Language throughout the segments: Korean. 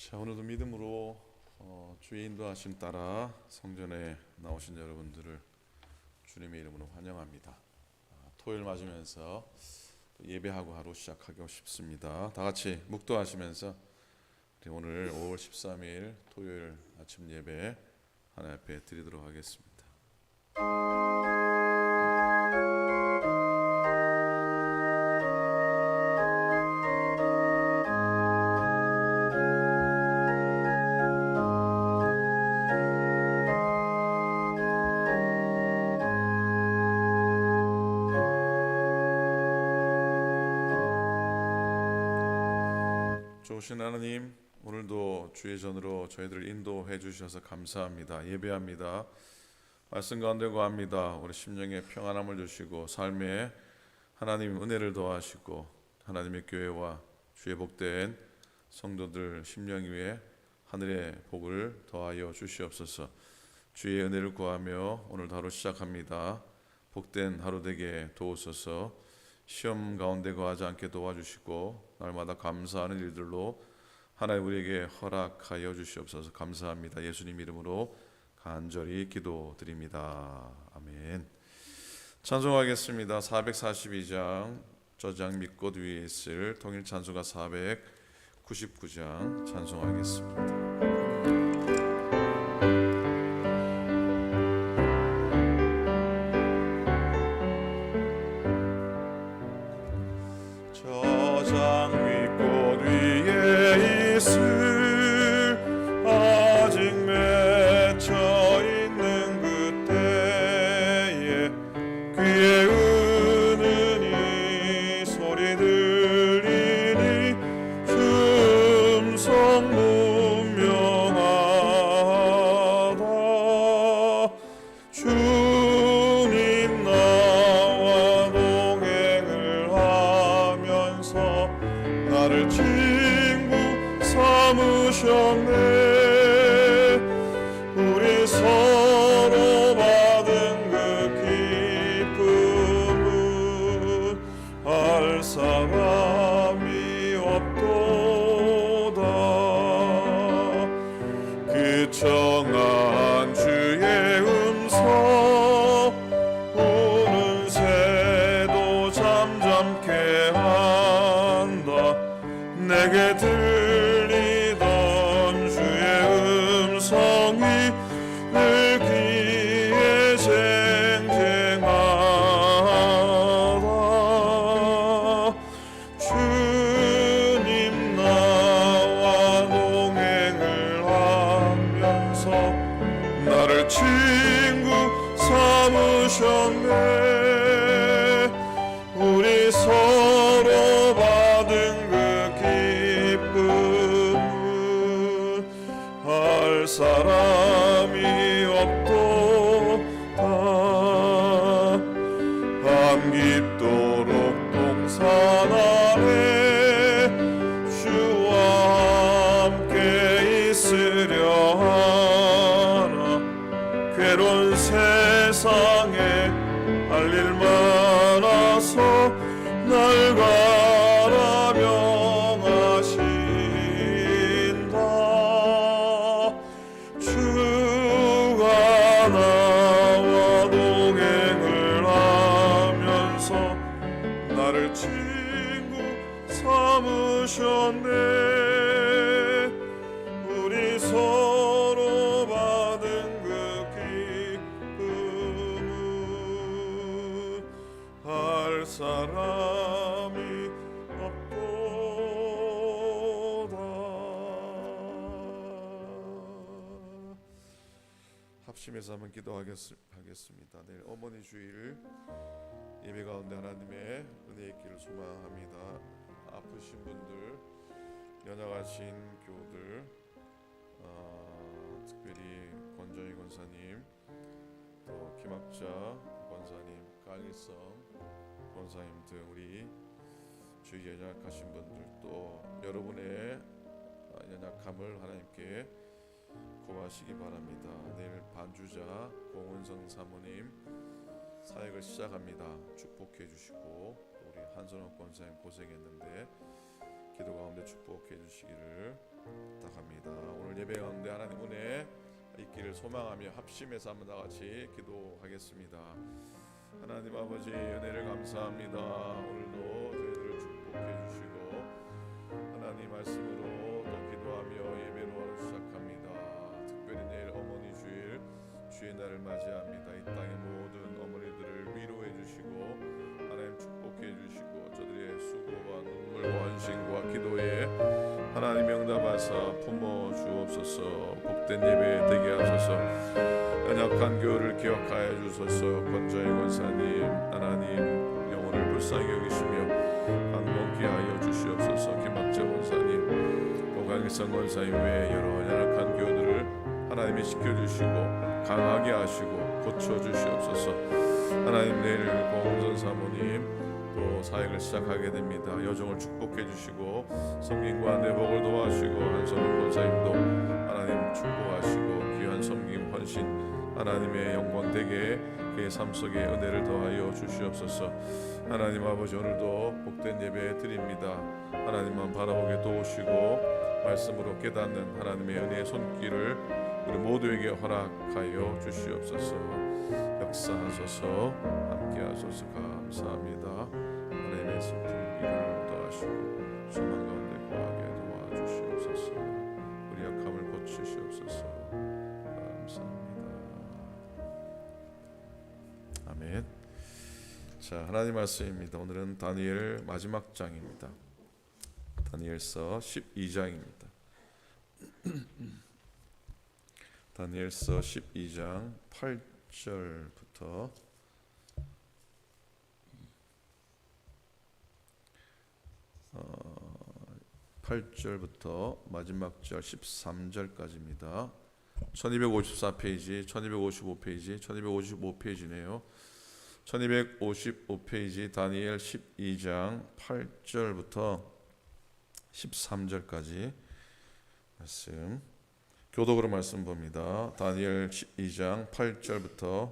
자, 오늘도 믿음으로 주의 인도하심 따라 성전에 나오신 여러분들을 주님의 이름으로 환영합니다. 토요일 맞으면서 또 예배하고 하루 시작하고 싶습니다. 다 같이 묵도하시면서 오늘 5월 13일 토요일 아침 예배 하나님 앞에 드리도록 하겠습니다. 좋으신 하나님, 오늘도 주의 전으로 저희들을 인도해 주셔서 감사합니다. 예배합니다. 말씀 가운데 거합니다. 우리 심령에 평안함을 주시고 삶에 하나님 은혜를 더하시고 하나님의 교회와 주의 복된 성도들 심령 위에 하늘의 복을 더하여 주시옵소서. 주의 은혜를 구하며 오늘 하루 시작합니다. 복된 하루 되게 도우소서. 시험 가운데 거하지 않게 도와주시고 날마다 감사하는 일들로 하나님 우리에게 허락하여 주시옵소서. 감사합니다. 예수님 이름으로 간절히 기도드립니다. 아멘. 찬송하겠습니다. 442장 저장 밑꽃 위에 있을 통일 찬송가 499장 찬송하겠습니다. 나를 친구 삼으셨네. 우리 서로 받은 그 기쁨은 할 사람이 없도다. 그 청한 주의 음성 우는 새도 잠잠케 내게 들리던 주의 음성이 늘 귀에 쟁쟁하다. 주님 나와 동행을 하면서 나를 친구 삼으셨네. 우리 서로 받은 할 사람이 없도다. 밤깃도록 동산 아래 주와 함께 있으려 하나. 괴로운 세상에 할 일 많아서 날 가라 명하신다. 주가 나와 동행을 하면서 나를 친구 삼으셨네. 우리 서로 받은 그 기쁨은 할 사람이 없도다. 합심해서 한번 기도하겠습니다. 내일 어머니 주일 예배 가운데 하나님의 은혜의 길을 소망합니다. 아프신 분들, 연약하신 교우들, 특별히 권정희 권사님, 또 김학자 권사님, 강일성 권사님 등 우리 주의 연약하신 분들, 또 여러분의 연약함을 하나님께 고하시기 바랍니다. 내일 반주자 공은성 사모님 사역을 시작합니다. 축복해 주시고, 또 우리 한선호 권사님 고생했는데 기도 가운데 축복해 주시기를 부탁합니다. 예배 가운데 하나님 은혜 있기를 소망하며 합심해서 한번 다 같이 기도하겠습니다. 하나님 아버지 은혜를 감사합니다. 오늘도 저희들을 축복해 주시고 하나님 말씀으로 또 기도하며 예배로 하루 시작합니다. 특별히 내일 어머니 주일 주의 날을 맞이합니다. 이 땅의 모든 어머니들을 위로해 주시고 하나님 축복해 주시고 저들의 수고와 눈물과 헌신과 기도에 하나님 응답하사 품어 주옵소서. 복된 예배 되게 하소서. 연약한 교회를 기억하여 주소서. 권자의 권사님 하나님 영혼을 불쌍히 여기시며 강건케 하여 주시옵소서. 김학재 권사님 또 강일성 권사님 외에 여러 연약한 교회들을 하나님이 지켜주시고 강하게 하시고 고쳐주시옵소서. 하나님 내일 공전 사모님 또 사역을 시작하게 됩니다. 여정을 축복해 주시고 섬김과 내복을 도와주시고 한선우 권사님도 하나님 축복하시고 귀한 섬김 헌신 하나님의 영광 되게 그의 삶 속에 은혜를 더하여 주시옵소서. 하나님 아버지 오늘도 복된 예배 드립니다. 하나님만 바라보게 도우시고 말씀으로 깨닫는 하나님의 은혜의 손길을 우리 모두에게 허락하여 주시옵소서. 역사하소서. 함께하소서. 감사합니다. 하나님의 슬픈 길을 더하시고 소망 가운데 거하게 도와주시옵소서. 우리 약함을 고치시옵소서. 감사합니다. 아멘. 자, 하나님 말씀입니다. 오늘은 다니엘 마지막 장입니다. 다니엘서 12장입니다. 다니엘서 12장 8절부터 8절부터 마지막 절 13절까지입니다. 1254페이지, 1255페이지, 1255페이지네요. 1255페이지 다니엘 12장 8절부터 13절까지 말씀. 교독으로 말씀 봅니다. 다니엘 12장 8절부터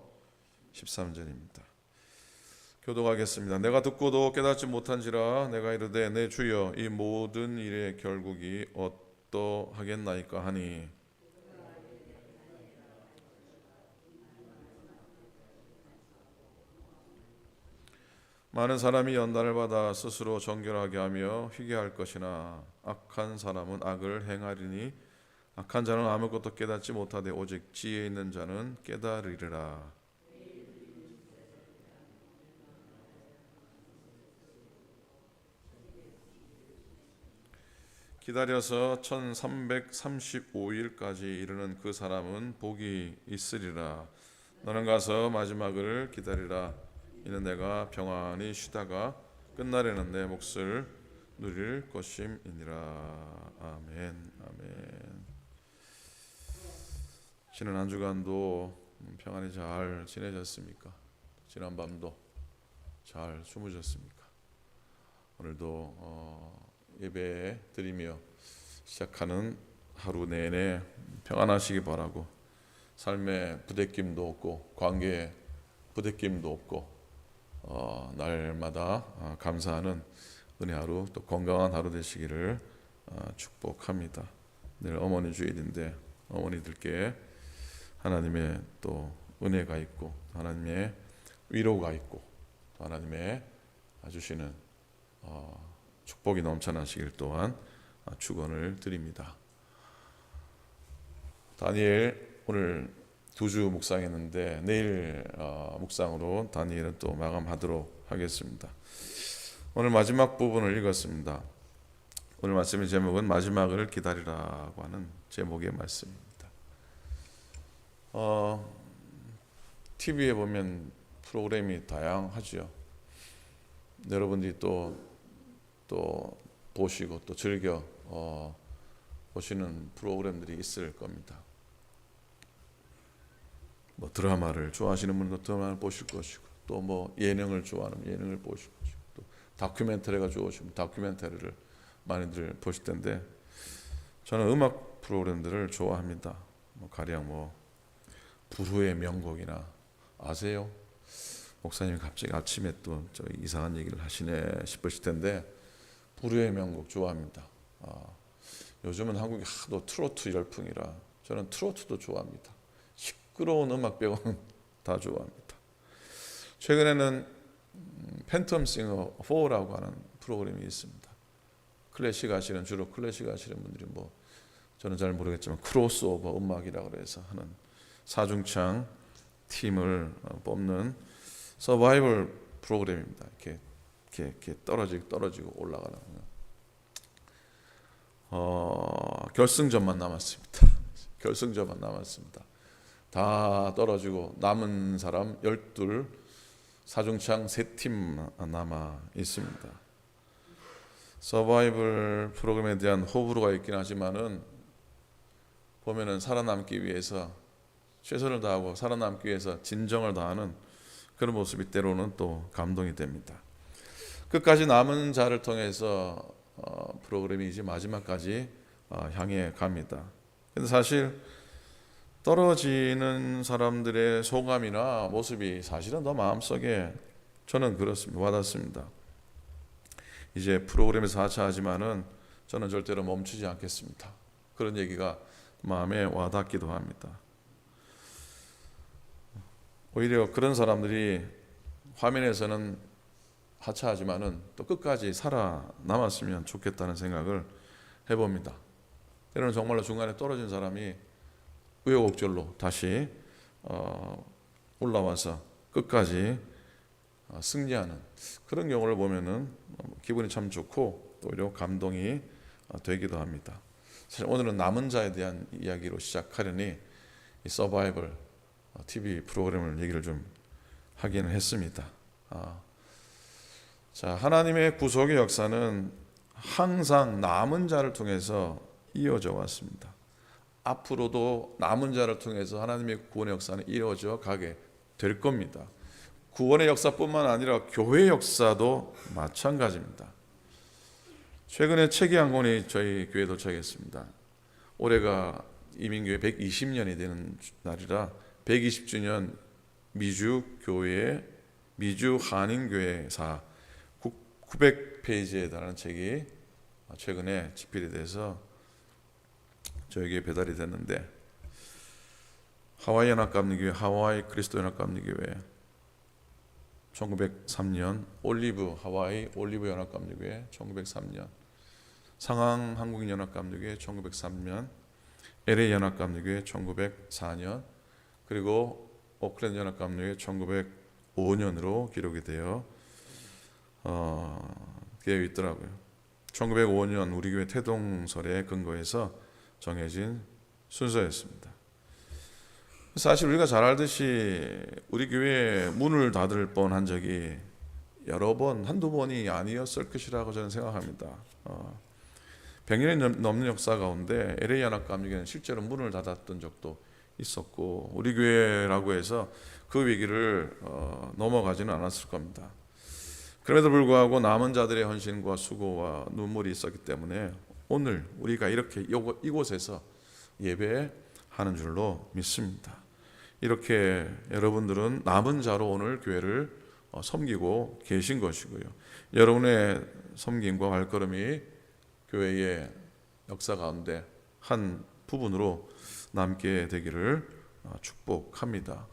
13절입니다. 교독하겠습니다. 내가 듣고도 깨닫지 못한지라 내가 이르되 내 주여 이 모든 일의 결국이 어떠하겠나이까 하니 많은 사람이 연단을 받아 스스로 정결하게 하며 회개할 것이나 악한 사람은 악을 행하리니 악한 자는 아무것도 깨닫지 못하되 오직 지혜 있는 자는 깨달으리라. 기다려서 1335일까지 이르는 그 사람은 복이 있으리라. 너는 가서 마지막을 기다리라. 이는 내가 평안히 쉬다가 끝날에는 내 몫을 누릴 것임이니라. 아멘. 아멘. 지난 한 주간도 평안히 잘 지내셨습니까? 지난 밤도 잘 주무셨습니까? 오늘도 예배 드리며 시작하는 하루 내내 평안하시기 바라고, 삶에 부대낌도 없고 관계에 부대낌도 없고 날마다 감사하는 은혜 하루, 또 건강한 하루 되시기를 축복합니다. 내일 어머니 주일인데 어머니들께 하나님의 또 은혜가 있고 하나님의 위로가 있고 하나님의 주시는 축복이 넘쳐나시길 또한 축원을 드립니다. 다니엘 오늘 두 주 묵상했는데 내일 묵상으로 다니엘은 또 마감하도록 하겠습니다. 오늘 마지막 부분을 읽었습니다. 오늘 말씀의 제목은 마지막을 기다리라고 하는 제목의 말씀입니다. TV에 보면 프로그램이 다양하죠. 여러분들이 또 보시고 또 즐겨 보시는 프로그램들이 있을 겁니다. 뭐 드라마를 좋아하시는 분도 드라마를 보실 것이고, 또 뭐 예능을 좋아하는 예능을 보실 것이고, 또 다큐멘터리가 좋으시면 다큐멘터리를 많이들 보실 텐데, 저는 음악 프로그램들을 좋아합니다. 가령 불후의 명곡이나 아세요? 목사님이 갑자기 아침에 또 이상한 얘기를 하시네 싶으실 텐데 불후의 명곡 좋아합니다. 요즘은 한국이 하도 트로트 열풍이라 저는 트로트도 좋아합니다. 시끄러운 음악 빼고는 다 좋아합니다. 최근에는 팬텀 싱어 4라고 하는 프로그램이 있습니다. 클래식 아시는, 주로 클래식 아시는 분들이 뭐 저는 잘 모르겠지만 크로스오버 음악이라고 그래서 하는 사중창 팀을 뽑는 서바이벌 프로그램입니다. 이렇게 떨어지고 올라가는 결승전만 남았습니다. 결승전만 남았습니다. 다 떨어지고 남은 사람 12, 사중창 3팀 남아 있습니다. 서바이벌 프로그램에 대한 호불호가 있긴 하지만은 보면은 살아남기 위해서 최선을 다하고 살아남기 위해서 진정을 다하는 그런 모습이 때로는 또 감동이 됩니다. 끝까지 남은 자를 통해서 프로그램이 이제 마지막까지 향해 갑니다. 근데 사실 떨어지는 사람들의 소감이나 모습이 사실은 더 마음속에 저는 그렇습니다. 와닿습니다. 이제 프로그램에서 하차하지만은 저는 절대로 멈추지 않겠습니다. 그런 얘기가 마음에 와닿기도 합니다. 오히려 그런 사람들이 화면에서는 하차하지만은 또 끝까지 살아남았으면 좋겠다는 생각을 해봅니다. 때로는 정말로 중간에 떨어진 사람이 우여곡절로 다시 올라와서 끝까지 승리하는 그런 경우를 보면은 기분이 참 좋고 또 오히려 감동이 되기도 합니다. 사실 오늘은 남은 자에 대한 이야기로 시작하려니 이 서바이벌 TV 프로그램을 얘기를 좀 하기는 했습니다. 자, 하나님의 구속의 역사는 항상 남은 자를 통해서 이어져 왔습니다. 앞으로도 남은 자를 통해서 하나님의 구원의 역사는 이어져 가게 될 겁니다. 구원의 역사뿐만 아니라 교회의 역사도 마찬가지입니다. 최근에 책이 한 권이 저희 교회에 도착했습니다. 올해가 이민교회 120년이 되는 날이라 120주년 미주교회 미주한인교회사 900페이지에 달하는 책이 최근에 집필이 돼서 저에게 배달이 됐는데, 하와이 연합감리교회, 하와이 그리스도 연합감리교회 1903년, 올리브 하와이 올리브 연합감리교회 1903년, 상항 한국인 연합감리교회 1903년, LA 연합감리교회 1904년, 그리고 오클랜드 연합감리교회 1905년으로 기록이 되어 있더라고요. 1905년 우리 교회 태동설에 근거해서 정해진 순서였습니다. 사실 우리가 잘 알듯이 우리 교회 문을 닫을 뻔한 적이 여러 번, 한두 번이 아니었을 것이라고 저는 생각합니다. 100년이 넘는 역사 가운데 LA 연합감리교회는 실제로 문을 닫았던 적도 있었고, 우리 교회라고 해서 그 위기를 넘어가지는 않았을 겁니다. 그럼에도 불구하고 남은 자들의 헌신과 수고와 눈물이 있었기 때문에 오늘 우리가 이렇게 이곳에서 예배하는 줄로 믿습니다. 이렇게 여러분들은 남은 자로 오늘 교회를 섬기고 계신 것이고요. 여러분의 섬김과 발걸음이 교회의 역사 가운데 한 부분으로 남게 되기를 축복합니다.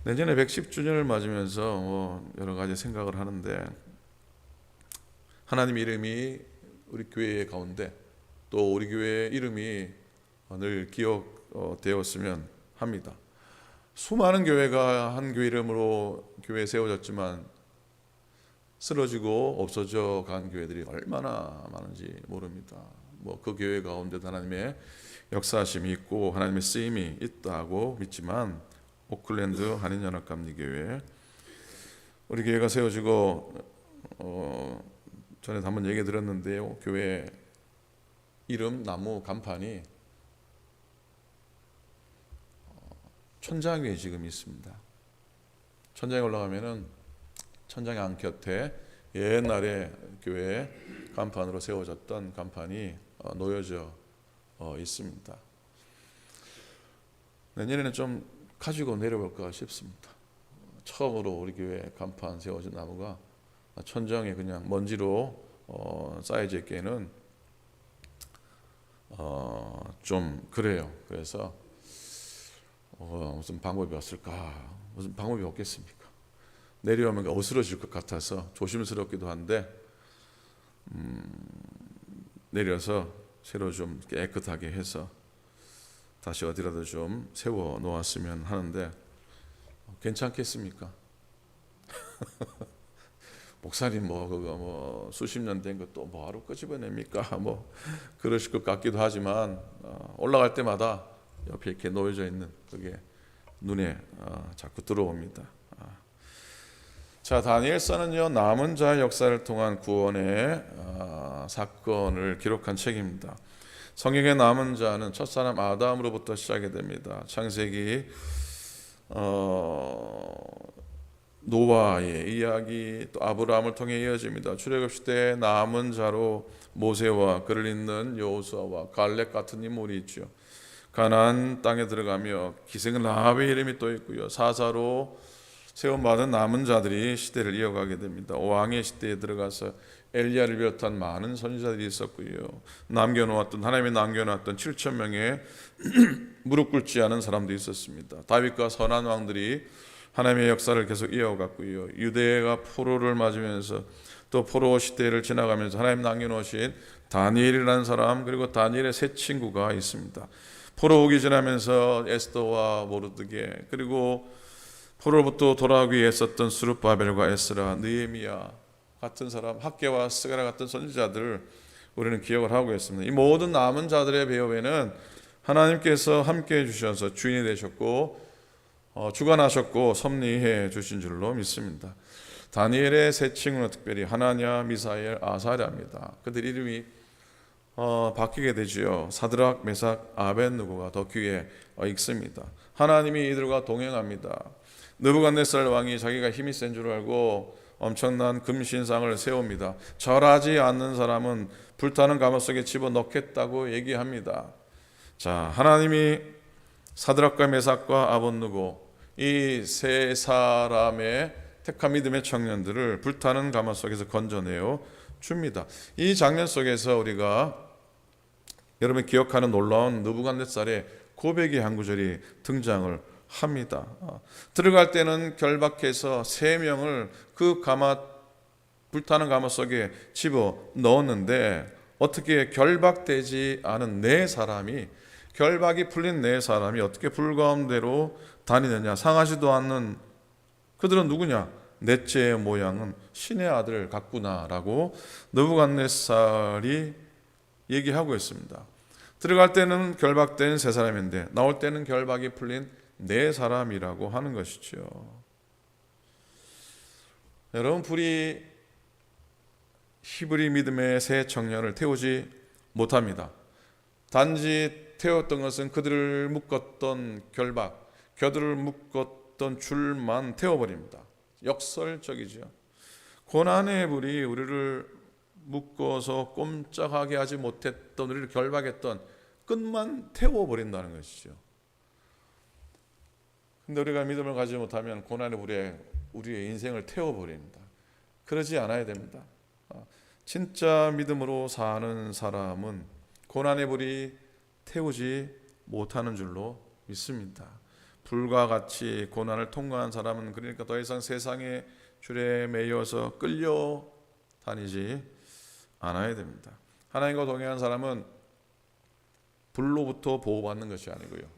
내년에 110주년을 맞으면서 여러 가지 생각을 하는데, 하나님 이름이 우리 교회 가운데 또 우리 교회의 이름이 늘 기억되었으면 합니다. 수많은 교회가 한 교회 이름으로 교회에 세워졌지만 쓰러지고 없어져 간 교회들이 얼마나 많은지 모릅니다. 그 교회 가운데도 하나님의 역사하심이 있고 하나님의 쓰임이 있다고 믿지만, 오클랜드 한인연합감리교회 우리 교회가 세워지고 전에 한번 얘기 들었는데요, 교회 이름 나무 간판이 천장 위에 지금 있습니다. 천장에 올라가면은 천장의 안 곁에 옛날에 교회 간판으로 세워졌던 간판이 놓여져 있습니다. 내년에는 좀 가지고 내려볼까 싶습니다. 처음으로 우리 교회 간판 세워진 나무가 천장에 그냥 먼지로 쌓여져 있기에는 좀 그래요. 그래서 무슨 방법이 없을까? 무슨 방법이 없겠습니까? 내려오면 어스러질 것 같아서 조심스럽기도 한데 내려서 새로 좀 깨끗하게 해서 다시 어디라도 좀 세워 놓았으면 하는데 괜찮겠습니까? 목사님 그거 수십 년 된 것도 뭐하러 끄집어냅니까? 그러실 것 같기도 하지만 올라갈 때마다 옆에 이렇게 놓여져 있는 그게 눈에 자꾸 들어옵니다. 자, 다니엘서는요, 남은 자의 역사를 통한 구원의 사건을 기록한 책입니다. 성경의 남은 자는 첫사람 아담으로부터 시작이 됩니다. 창세기 노아의 이야기, 또 아브라함을 통해 이어집니다. 출애굽 시대의 남은 자로 모세와 그를 잇는 여호수아와 갈렙 같은 인물이 있죠. 가나안 땅에 들어가며 기생 라합의 이름이 또 있고요. 사사로 세움받은 남은 자들이 시대를 이어가게 됩니다. 왕의 시대에 들어가서 엘리야를 비롯한 많은 선지자들이 있었고요. 하나님이 남겨놓았던 7천 명의 무릎 꿇지 않은 사람도 있었습니다. 다윗과 선한 왕들이 하나님의 역사를 계속 이어갔고요. 유대가 포로를 맞으면서 또 포로 시대를 지나가면서 하나님 남겨놓으신 다니엘이라는 사람, 그리고 다니엘의 세 친구가 있습니다. 포로 오기 지나면서 에스더와 모르드게, 그리고 포로로부터 돌아오기 위해 썼던 스룹바벨과 에스라, 느헤미야 같은 사람, 학개와 스가랴 같은 선지자들 우리는 기억을 하고 있습니다. 이 모든 남은 자들의 배후에는 하나님께서 함께해 주셔서 주인이 되셨고 주관하셨고 섭리해 주신 줄로 믿습니다. 다니엘의 세 친구는 특별히 하나냐, 미사엘, 아사랴입니다. 그들 이름이 바뀌게 되지요. 사드락, 메삭, 아벳느고가 더 귀에 익습니다. 하나님이 이들과 동행합니다. 느부갓네살 왕이 자기가 힘이 센 줄 알고 엄청난 금신상을 세웁니다. 절하지 않는 사람은 불타는 가마 속에 집어넣겠다고 얘기합니다. 자, 하나님이 사드락과 메삭과 아벳느고 이 세 사람의 택한 믿음의 청년들을 불타는 가마 속에서 건져내어 줍니다. 이 장면 속에서 우리가 여러분 기억하는 놀라운 느부갓네살의 고백의 한 구절이 등장을 합니다. 들어갈 때는 결박해서 3명을 그 불타는 가마 속에 집어 넣었는데 어떻게 결박되지 않은 결박이 풀린 4사람이 어떻게 불가운데로 다니느냐? 상하지도 않는 그들은 누구냐? 넷째의 모양은 신의 아들 같구나라고 느부갓네살이 얘기하고 있습니다. 들어갈 때는 결박된 3사람인데 나올 때는 결박이 풀린 4사람이라고 하는 것이죠. 여러분, 불이 히브리 믿음의 새 청년을 태우지 못합니다. 단지 태웠던 것은 그들을 묶었던 겨들을 묶었던 줄만 태워버립니다. 역설적이죠. 고난의 불이 우리를 묶어서 꼼짝하게 하지 못했던, 우리를 결박했던 끝만 태워버린다는 것이죠. 근데 우리가 믿음을 가지지 못하면 고난의 불에 우리의 인생을 태워버립니다. 그러지 않아야 됩니다. 진짜 믿음으로 사는 사람은 고난의 불이 태우지 못하는 줄로 믿습니다. 불과 같이 고난을 통과한 사람은 그러니까 더 이상 세상의 줄에 매여서 끌려다니지 않아야 됩니다. 하나님과 동행한 사람은 불로부터 보호받는 것이 아니고요.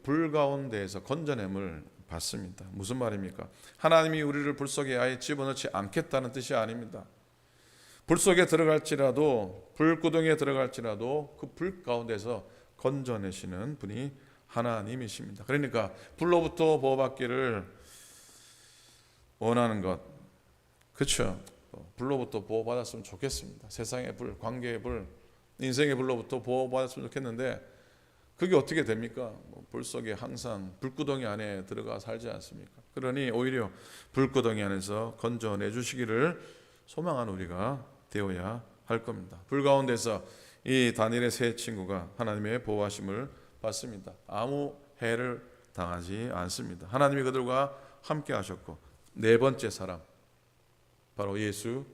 불 가운데에서 건져냄을 받습니다. 무슨 말입니까? 하나님이 우리를 불 속에 아예 집어넣지 않겠다는 뜻이 아닙니다. 불 속에 들어갈지라도, 불구덩이에 들어갈지라도 그 불 가운데서 건져내시는 분이 하나님이십니다. 그러니까 불로부터 보호받기를 원하는 것, 그렇죠? 불로부터 보호받았으면 좋겠습니다. 세상의 불, 관계의 불, 인생의 불로부터 보호받았으면 좋겠는데 그게 어떻게 됩니까? 불 속에 항상 불구덩이 안에 들어가 살지 않습니까? 그러니 오히려 불구덩이 안에서 건져내 주시기를 소망하는 우리가 되어야 할 겁니다. 불 가운데서 이 다니엘의 세 친구가 하나님의 보호하심을 받습니다. 아무 해를 당하지 않습니다. 하나님이 그들과 함께 하셨고, 4번째 사람 바로 예수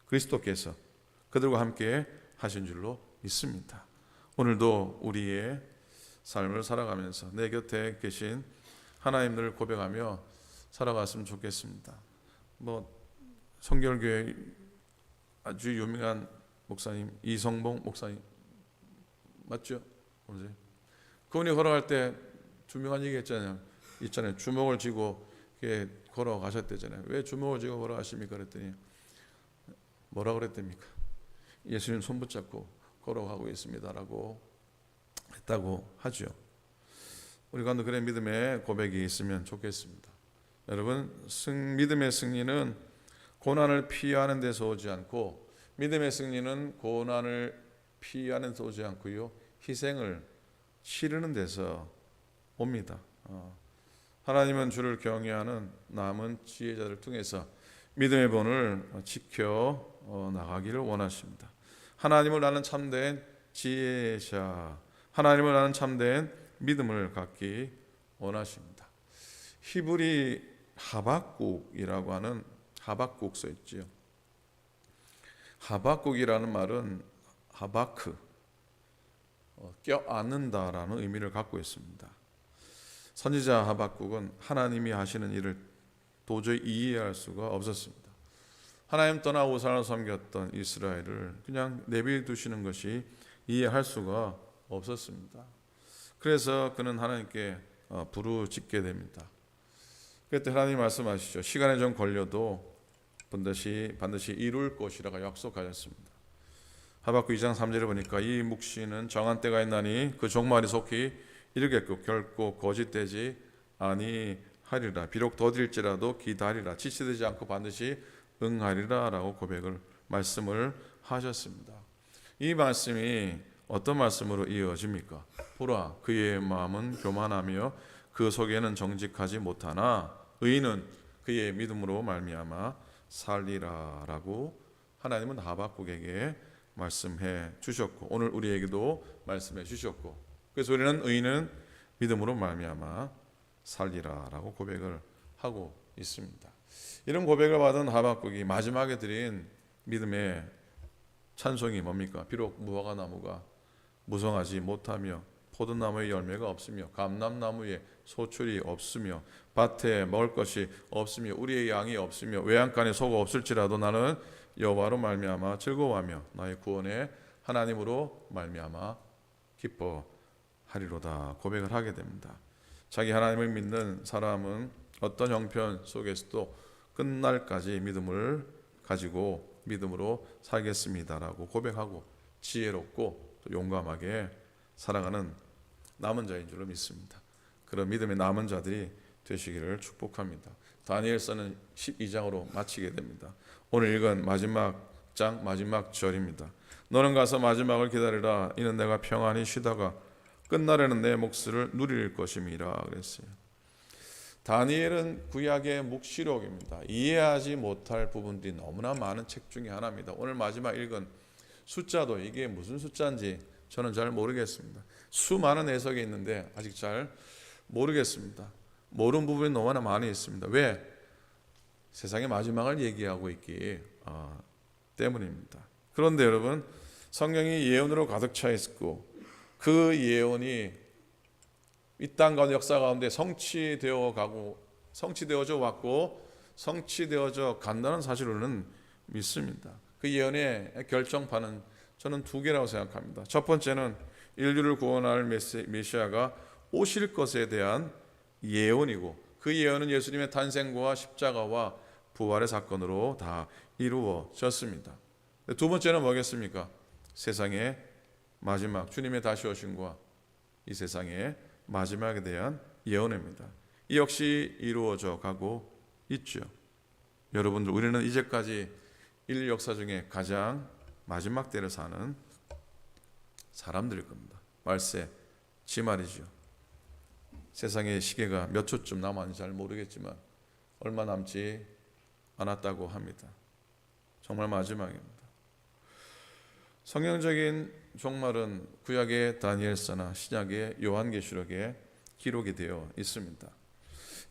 그리스도께서 그들과 함께 하신 줄로 믿습니다. 오늘도 우리의 삶을 살아가면서 내 곁에 계신 하나님을 고백하며 살아갔으면 좋겠습니다. 성결교회 아주 유명한 목사님 이성봉 목사님 맞죠? 그분이 걸어갈 때 유명한 얘기 있잖아요. 주먹을 쥐고 걸어가셨대잖아요. 왜 주먹을 쥐고 걸어가십니까? 그랬더니 뭐라 그랬답니까? 예수님 손 붙잡고 걸어가고 있습니다라고 했다고 하죠. 우리 가운데 그런 믿음의 고백이 있으면 좋겠습니다. 여러분, 믿음의 승리는 고난을 피하는 데서 오지 않고, 믿음의 승리는 고난을 피하는 데서 오지 않고요, 희생을 치르는 데서 옵니다. 하나님은 주를 경외하는 남은 지혜자를 통해서 믿음의 본을 지켜 나가기를 원하십니다. 하나님을 아는 참된 지혜자, 하나님을 아는 참된 믿음을 갖기 원하십니다. 히브리 하박국이라고 하는 하박국서 있지요. 하박국이라는 말은 하바크, 껴안는다라는 의미를 갖고 있습니다. 선지자 하박국은 하나님이 하시는 일을 도저히 이해할 수가 없었습니다. 하나님 떠나 우상을 섬겼던 이스라엘을 그냥 내비두시는 것이 이해할 수가 없었습니다. 그래서 그는 하나님께 부르짖게 됩니다. 그때 하나님이 말씀하시죠. 시간이 좀 걸려도 반드시 이룰 것이라고 약속하셨습니다. 하박국 2장 3절에 보니까 이 묵시는 정한 때가 있나니 그 종말이 속히 이르겠고 결코 거짓되지 아니하리라. 비록 더딜지라도 기다리라. 지체되지 않고 반드시 응하리라 라고 말씀을 하셨습니다. 이 말씀이 어떤 말씀으로 이어집니까? 보라, 그의 마음은 교만하며 그 속에는 정직하지 못하나 의인은 그의 믿음으로 말미암아 살리라 라고 하나님은 하박국에게 말씀해 주셨고, 오늘 우리에게도 말씀해 주셨고, 그래서 우리는 의인은 믿음으로 말미암아 살리라 라고 고백을 하고 있습니다. 이런 고백을 받은 하박국이 마지막에 드린 믿음의 찬송이 뭡니까? 비록 무화과 나무가 무성하지 못하며 포도나무에 열매가 없으며 감람나무에 소출이 없으며 밭에 먹을 것이 없으며 우리의 양이 없으며 외양간에 소가 없을지라도 나는 여호와로 말미암아 즐거워하며 나의 구원의 하나님으로 말미암아 기뻐하리로다 고백을 하게 됩니다. 자기 하나님을 믿는 사람은 어떤 형편 속에서도 끝날까지 믿음을 가지고 믿음으로 살겠습니다라고 고백하고 지혜롭고 또 용감하게 살아가는 남은 자인 줄로 믿습니다. 그런 믿음의 남은 자들이 되시기를 축복합니다. 다니엘서는 12장으로 마치게 됩니다. 오늘 읽은 마지막 장 마지막 절입니다. 너는 가서 마지막을 기다리라. 이는 내가 평안히 쉬다가 끝날에는 내 몫을 누릴 것임이라 그랬어요. 다니엘은 구약의 묵시록입니다. 이해하지 못할 부분들이 너무나 많은 책 중에 하나입니다. 오늘 마지막 읽은 숫자도 이게 무슨 숫자인지 저는 잘 모르겠습니다. 수많은 해석이 있는데 아직 잘 모르겠습니다. 모르는 부분이 너무나 많이 있습니다. 왜? 세상의 마지막을 얘기하고 있기 때문입니다. 그런데 여러분, 성경이 예언으로 가득 차 있고 그 예언이 이 땅 가운데 역사 가운데 성취되어져 왔고 성취되어져 간다는 사실로는 믿습니다. 그 예언의 결정판은 저는 두 개라고 생각합니다. 첫 번째는 인류를 구원할 메시아가 오실 것에 대한 예언이고 그 예언은 예수님의 탄생과 십자가와 부활의 사건으로 다 이루어졌습니다. 두 번째는 뭐겠습니까? 세상의 마지막 주님의 다시 오심과 이 세상의 마지막에 대한 예언입니다. 이 역시 이루어져 가고 있죠. 여러분들, 우리는 이제까지 인류 역사 중에 가장 마지막 때를 사는 사람들일 겁니다. 말세, 지말이죠. 세상의 시계가 몇 초쯤 남았는지 잘 모르겠지만 얼마 남지 않았다고 합니다. 정말 마지막입니다. 성경적인 종말은 구약의 다니엘서나 신약의 요한계시록에 기록이 되어 있습니다.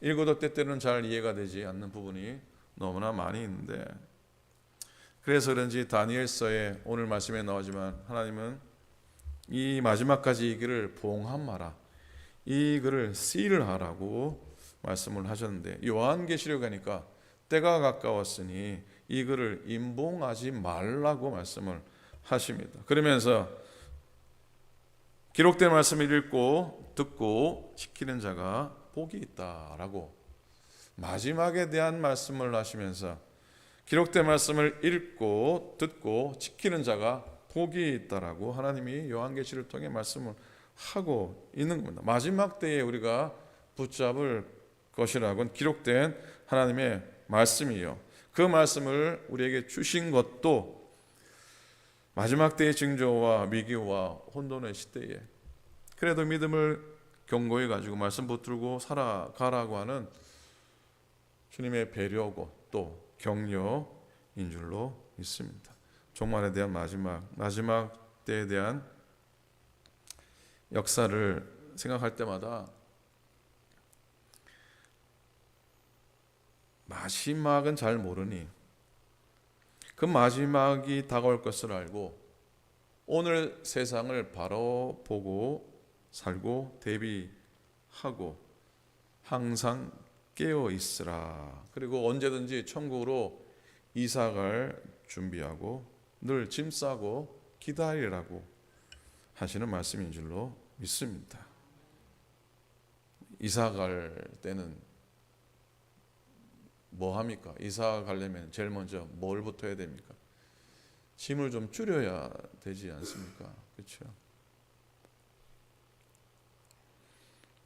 읽어도 때때로는 잘 이해가 되지 않는 부분이 너무나 많이 있는데, 그래서 그런지 다니엘서에 오늘 말씀에 나오지만 하나님은 이 마지막까지 이 글을 봉함하라, 이 글을 씨를 하라고 말씀을 하셨는데, 요한계시록 가니까 때가 가까웠으니 이 글을 임봉하지 말라고 말씀을 하십니다. 그러면서 기록된 말씀을 읽고 듣고 지키는 자가 복이 있다라고 마지막에 대한 말씀을 하시면서 기록된 말씀을 읽고 듣고 지키는 자가 복이 있다라고 하나님이 요한계시를 통해 말씀을 하고 있는 겁니다. 마지막 때에 우리가 붙잡을 것이라고는 기록된 하나님의 말씀이요, 그 말씀을 우리에게 주신 것도 마지막 때의 징조와 위기와 혼돈의 시대에 그래도 믿음을 견고히 가지고 말씀 붙들고 살아가라고 하는 주님의 배려고 또 격려인 줄로 믿습니다. 종말에 대한 마지막 때에 대한 역사를 생각할 때마다 마지막은 잘 모르니 그 마지막이 다가올 것을 알고 오늘 세상을 바로 보고 살고 대비하고 항상 깨어 있으라. 그리고 언제든지 천국으로 이사갈 준비하고 늘 짐 싸고 기다리라고 하시는 말씀인 줄로 믿습니다. 이사갈 때는 뭐 합니까? 이사 가려면 제일 먼저 뭘부터 해야 됩니까? 짐을 좀 줄여야 되지 않습니까? 그렇죠?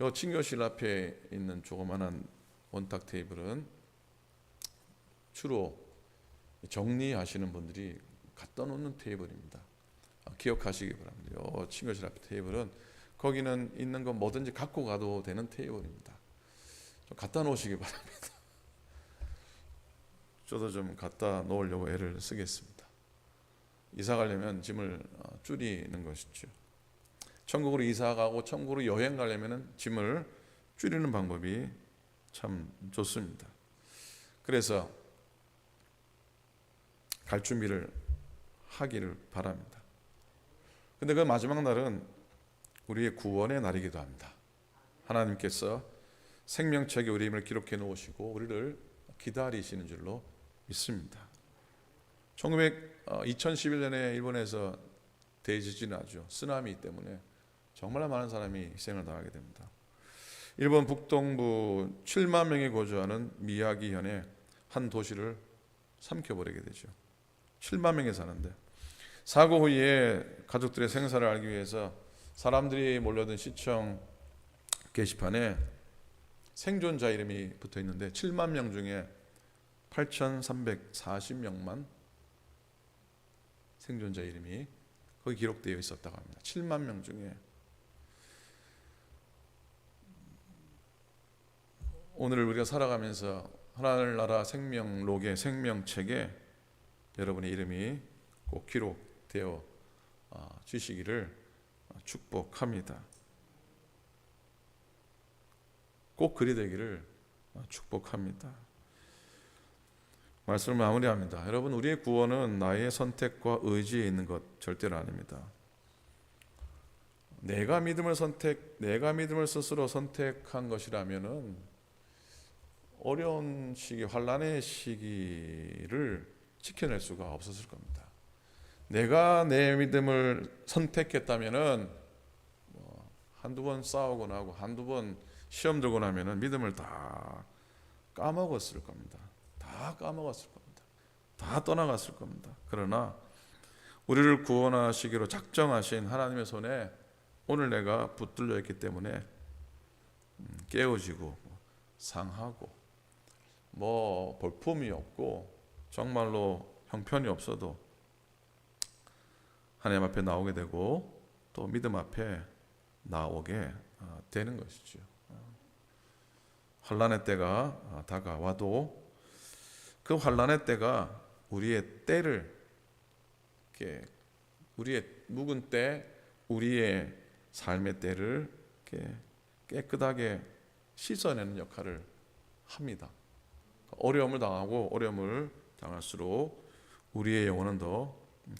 요 친교실 앞에 있는 조그만한 원탁 테이블은 주로 정리하시는 분들이 갖다 놓는 테이블입니다. 기억하시기 바랍니다. 요 친교실 앞에 테이블은 거기는 있는 거 뭐든지 갖고 가도 되는 테이블입니다. 좀 갖다 놓으시기 바랍니다. 저도 좀 갖다 놓으려고 애를 쓰겠습니다. 이사 가려면 짐을 줄이는 것이죠. 천국으로 이사 가고 천국으로 여행 가려면 짐을 줄이는 방법이 참 좋습니다. 그래서 갈 준비를 하기를 바랍니다. 근데 그 마지막 날은 우리의 구원의 날이기도 합니다. 하나님께서 생명책에 우리 이름을 기록해 놓으시고 우리를 기다리시는 줄로 믿습니다. 2011년에 일본에서 대지진이 나죠. 쓰나미 때문에 정말 많은 사람이 희생을 당하게 됩니다. 일본 북동부 7만 명이 거주하는 미야기현의 한 도시를 삼켜버리게 되죠. 7만 명이 사는데 사고 후에 가족들의 생사를 알기 위해서 사람들이 몰려든 시청 게시판에 생존자 이름이 붙어 있는데 7만 명 중에 8,340명만 생존자 이름이 거기 기록되어 있었다고 합니다. 7만 명 중에. 오늘 우리가 살아가면서 하늘나라 생명록의 생명책에 여러분의 이름이 꼭 기록되어 주시기를 축복합니다. 꼭 그리 되기를 축복합니다. 말씀을 마무리합니다. 여러분, 우리의 구원은 나의 선택과 의지에 있는 것 절대로 아닙니다. 내가 믿음을 스스로 선택한 것이라면은 어려운 시기, 환난의 시기를 지켜낼 수가 없었을 겁니다. 내가 내 믿음을 선택했다면은 한두 번 싸우고 나고 한두 번 시험 들고 나면은 믿음을 다 까먹었을 겁니다. 다 까먹었을 겁니다. 다 떠나갔을 겁니다. 그러나 우리를 구원하시기로 작정하신 하나님의 손에 오늘 내가 붙들려 있기 때문에 깨어지고 상하고 볼품이 없고 정말로 형편이 없어도 하나님 앞에 나오게 되고 또 믿음 앞에 나오게 되는 것이죠. 환난의 때가 다가와도 그 환난의 때가 우리의 때를 우리의 묵은 때, 우리의 삶의 때를 깨끗하게 씻어내는 역할을 합니다. 어려움을 당하고 어려움을 당할수록 우리의 영혼은 더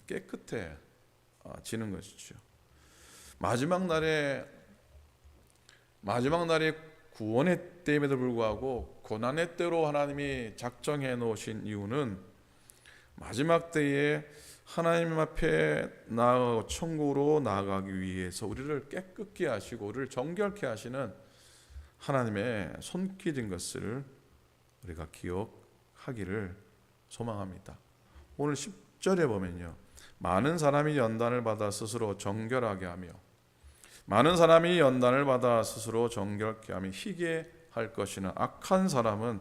깨끗해지는 것이죠. 마지막 날에 구원의 때임에도 불구하고 고난의 때로 하나님이 작정해 놓으신 이유는 마지막 때에 하나님 앞에 나아가고 천국으로 나아가기 위해서 우리를 깨끗게 하시고 우리를 정결케 하시는 하나님의 손길인 것을 우리가 기억하기를 소망합니다. 오늘 10절에 보면요, 많은 사람이 연단을 받아 스스로 정결하게 하며 많은 사람이 연단을 받아 스스로 정결케 하며 희게 할 것이나 악한 사람은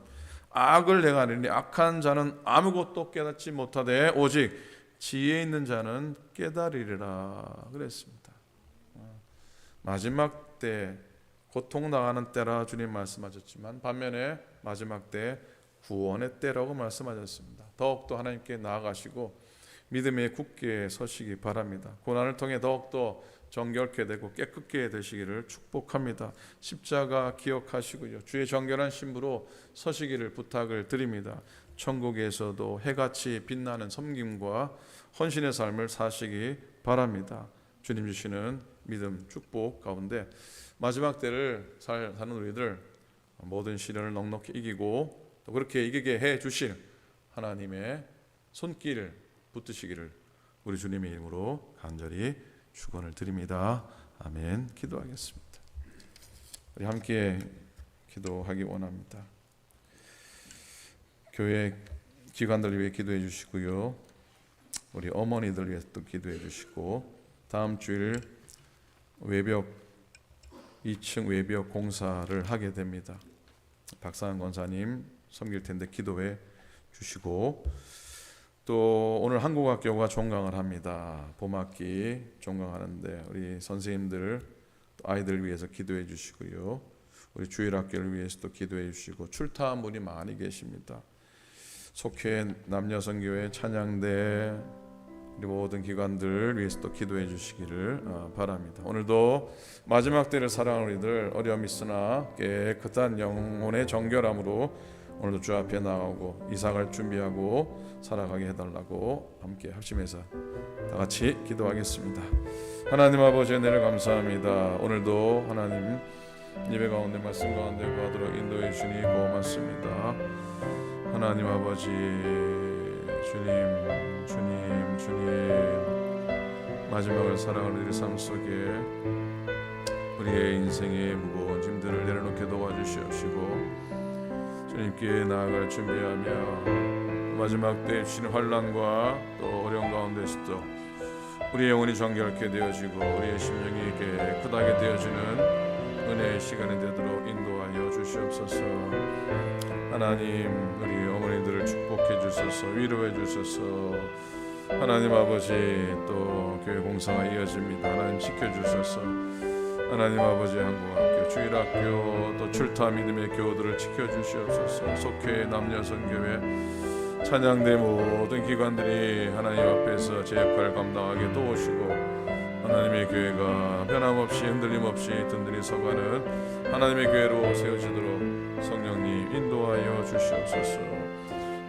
악을 행하리니 악한 자는 아무것도 깨닫지 못하되 오직 지혜 있는 자는 깨달으리라 그랬습니다. 마지막 때 고통당하는 때라 주님 말씀하셨지만 반면에 마지막 때 구원의 때라고 말씀하셨습니다. 더욱더 하나님께 나아가시고 믿음에 굳게 서시기 바랍니다. 고난을 통해 더욱더 정결케 되고 깨끗게 되시기를 축복합니다. 십자가 기억하시고요, 주의 정결한 신부로 서시기를 부탁을 드립니다. 천국에서도 해같이 빛나는 섬김과 헌신의 삶을 사시기 바랍니다. 주님 주시는 믿음 축복 가운데 마지막 때를 사는 우리들 모든 시련을 넉넉히 이기고 또 그렇게 이기게 해 주실 하나님의 손길을 붙드시기를 우리 주님의 이름으로 간절히 축원을 드립니다. 아멘. 기도하겠습니다. 우리 함께 기도하기 원합니다. 교회 기관들 위해 기도해 주시고요, 우리 어머니들 위해서 또 기도해 주시고, 다음 주일 외벽 2층 외벽 공사를 하게 됩니다. 박상환 권사님 섬길 텐데 기도해 주시고, 또 오늘 한국학교가 종강을 합니다. 봄학기 종강하는데 우리 선생님들 또 아이들 위해서 기도해 주시고요, 우리 주일학교를 위해서도 기도해 주시고, 출타한 분이 많이 계십니다. 속회 남녀선교회 찬양대 우리 모든 기관들 위해서도 기도해 주시기를 바랍니다. 오늘도 마지막 때를 살아가는 우리들 어려움이 있으나 깨끗한 영혼의 정결함으로 오늘도 주 앞에 나가고 이사갈 준비하고 살아가게 해달라고 함께 합심해서 다 같이 기도하겠습니다. 하나님 아버지 은혜를 감사합니다. 오늘도 하나님 예배 가운데 말씀 가운데 구하도록 인도해 주시니 고맙습니다. 하나님 아버지 주님 마지막을 살아가는 우리 삶 속에 우리의 인생의 무거운 짐들을 내려놓게 도와주시옵시고, 주님께 나아갈 준비하며 마지막 때에 주시는 환난과 또 어려운 가운데서도 우리의 영혼이 정결케 되어지고 우리의 심령이 깨끗하게 되어지는 은혜의 시간이 되도록 인도하여 주시옵소서. 하나님 우리 어머니들을 축복해 주소서, 위로해 주소서. 하나님 아버지 또 교회 공사가 이어집니다. 하나님 지켜주소서. 하나님 아버지 한국학교 주일학교 또 출타 믿음의 교우들을 지켜주시옵소서. 속회 남녀선교회 찬양대 모든 기관들이 하나님 앞에서 제 역할을 감당하게 도우시고 하나님의 교회가 변함없이 흔들림 없이 든든히 서가는 하나님의 교회로 세워지도록 성령님 인도하여 주시옵소서.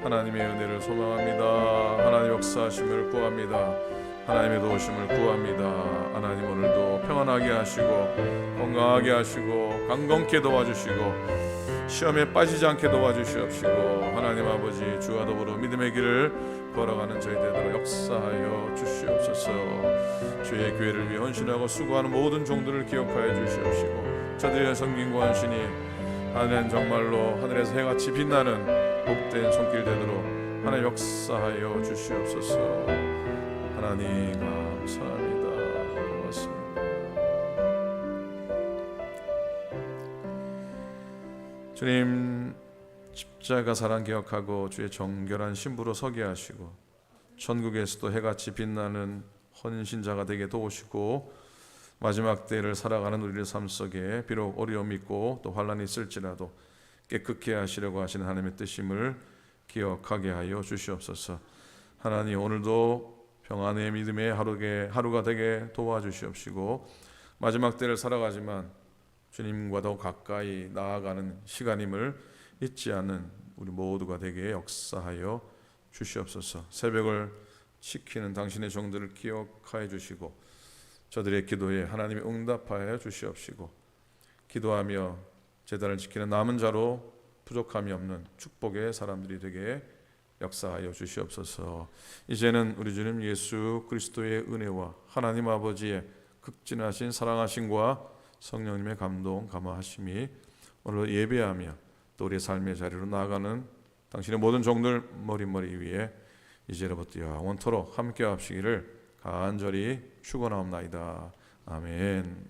하나님의 은혜를 소망합니다. 하나님 역사하심을 구합니다. 하나님의 도우심을 구합니다. 하나님 오늘도 평안하게 하시고 건강하게 하시고 강건케 도와주시고 시험에 빠지지 않게 도와주시옵시고, 하나님 아버지 주와 더불어 믿음의 길을 걸어가는 저희 되도록 역사하여 주시옵소서. 주의 교회를 위해 헌신하고 수고하는 모든 종들을 기억하여 주시옵시고, 저들의 섬김과 헌신이 하나님 정말로 하늘에서 해같이 빛나는 복된 손길 되도록 하나님 역사하여 주시옵소서. 하나님 감사합니다. 고맙습니다. 주님 십자가 사랑 기억하고 주의 정결한 신부로 서게 하시고 천국에서도 해같이 빛나는 헌신자가 되게 도우시고, 마지막 때를 살아가는 우리의 삶 속에 비록 어려움이 있고 또 환난이 있을지라도 깨끗게 하시려고 하시는 하나님의 뜻임을 기억하게 하여 주시옵소서. 하나님 오늘도 평안의 믿음의 하루가 되게 도와주시옵시고, 마지막 때를 살아가지만 주님과 더 가까이 나아가는 시간임을 잊지 않는 우리 모두가 되게 역사하여 주시옵소서. 새벽을 지키는 당신의 종들을 기억하여 주시고 저들의 기도에 하나님이 응답하여 주시옵시고 기도하며 제단을 지키는 남은 자로 부족함이 없는 축복의 사람들이 되게 역사하여 주시옵소서. 이제는 우리 주님 예수 그리스도의 은혜와 하나님 아버지의 극진하신 사랑하심과 성령님의 감동 감화하심이 오늘 예배하며 또 우리의 삶의 자리로 나아가는 당신의 모든 종들 머리 위에 이제로부터 영원토록 함께 하시기를 간절히 축원하옵나이다. 아멘.